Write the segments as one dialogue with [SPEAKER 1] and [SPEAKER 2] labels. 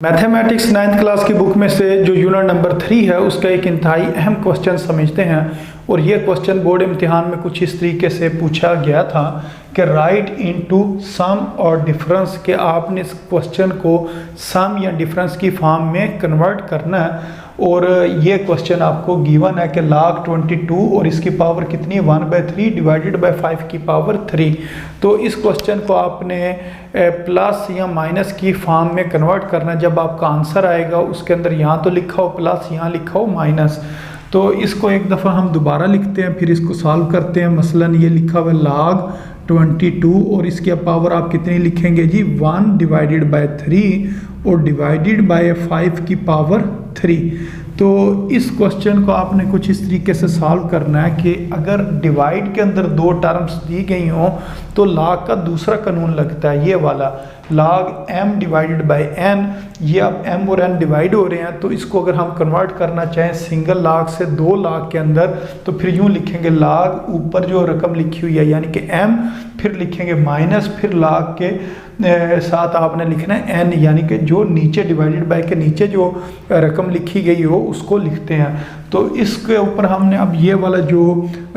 [SPEAKER 1] Mathematics 9th class की book में से जो यूनिट नंबर 3 है उसका एक इंतहाई अहम क्वेश्चन समझते हैं। और ये क्वेश्चन बोर्ड इम्तिहान में कुछ इस तरीके से पूछा गया था कि राइट इनटू सम और डिफरेंस, के आपने इस क्वेश्चन को सम या डिफरेंस की फॉर्म में कन्वर्ट करना है। और ये क्वेश्चन आपको गिवन है कि log 22 और इसकी पावर कितनी है 1/3 डिवाइडेड बाय 5 की पावर 3। तो इस क्वेश्चन को आपने प्लस या माइनस की फॉर्म में कन्वर्ट करना है। जब आपका आंसर आएगा उसके अंदर यहाँ तो लिखा हो प्लस, यहाँ लिखा हो माइनस। तो इसको एक दफ़ा हम दोबारा लिखते हैं, फिर इसको सॉल्व करते हैं। मसलन ये लिखा हुआ है log 22 और इसकी पावर आप कितनी लिखेंगे जी 1 डिवाइडेड बाय 3 और डिवाइडेड बाय 5 की पावर 3। तो इस क्वेश्चन को आपने कुछ इस तरीके से सॉल्व करना है कि अगर डिवाइड के अंदर दो टर्म्स दी गई हों तो log का दूसरा कानून लगता है, ये वाला log m divided by n। ये अब m और n डिवाइड हो रहे हैं, तो इसको अगर हम कन्वर्ट करना चाहें सिंगल log से दो log के अंदर, तो फिर यूँ लिखेंगे log ऊपर जो रकम लिखी हुई है यानी कि m, फिर लिखेंगे माइनस, फिर log के साथ आपने लिखना है n, यानी कि जो नीचे डिवाइडेड बाय के नीचे जो रकम लिखी गई हो उसको लिखते हैं। तो इसके ऊपर हमने अब ये वाला जो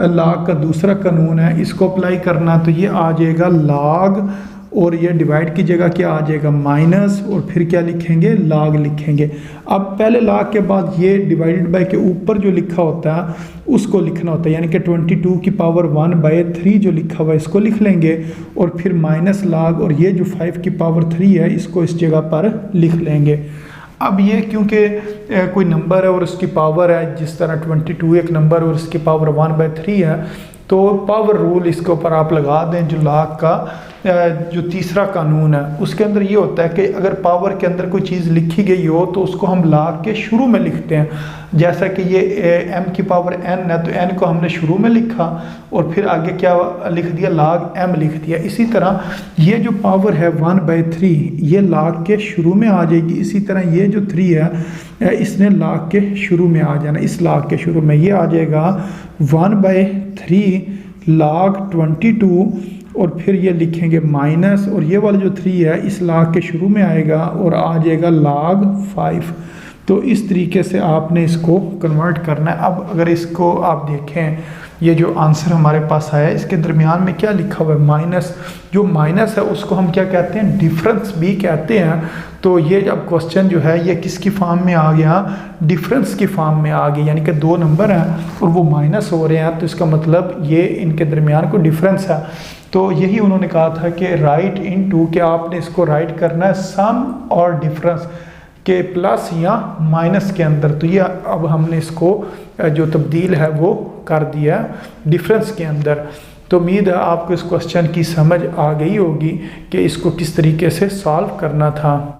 [SPEAKER 1] log का दूसरा कानून है इसको अप्लाई करना, तो ये आ जाएगा log और ये डिवाइड की जगह क्या आ जाएगा माइनस, और फिर क्या लिखेंगे log लिखेंगे। अब पहले log के बाद ये डिवाइडेड बाय के ऊपर जो लिखा होता है उसको लिखना होता है, यानी कि 22 की पावर 1/3 जो लिखा हुआ है इसको लिख लेंगे, और फिर माइनस log और ये जो 5 की पावर 3 है इसको इस जगह पर लिख लेंगे। अब ये क्योंकि कोई नंबर है और उसकी पावर है, जिस तरह 22 एक नंबर और उसकी पावर 1/3 है, तो पावर रूल इसके ऊपर आप लगा दें। जो log का जो तीसरा कानून है उसके अंदर ये होता है कि अगर पावर के अंदर कोई चीज़ लिखी गई हो तो उसको हम log के शुरू में लिखते हैं। जैसा कि ये m की पावर n है तो n को हमने शुरू में लिखा और फिर आगे क्या लिख दिया log m लिख दिया। इसी तरह ये जो पावर है 1/3 ये log के शुरू में आ जाएगी। इसी तरह ये जो 3 है इसने log के शुरू में आ जाना, इस log के शुरू में ये आ जाएगा 1/3 log 22 और फिर ये लिखेंगे माइनस, और ये वाला जो 3 है इस log के शुरू में आएगा और आ जाएगा log 5। तो इस तरीके से आपने इसको कन्वर्ट करना है। अब अगर इसको आप देखें, ये जो आंसर हमारे पास आया इसके दरमियान में क्या लिखा हुआ है माइनस। जो माइनस है उसको हम क्या कहते हैं डिफरेंस भी कहते हैं। तो ये जब क्वेश्चन जो है ये किसकी फॉर्म में आ गया, डिफरेंस की फॉर्म में आ गई, यानी कि दो नंबर हैं और वो माइनस हो रहे हैं, तो इसका मतलब ये इनके दरमियान को डिफरेंस है। तो यही उन्होंने कहा था कि राइट इनटू, कि आपने इसको राइट करना है सम और डिफरेंस के प्लस या माइनस के अंदर। तो ये अब हमने इसको जो तब्दील है वो कर दिया डिफरेंस के अंदर। तो उम्मीद है आपको इस क्वेश्चन की समझ आ गई होगी कि इसको किस तरीके से सॉल्व करना था।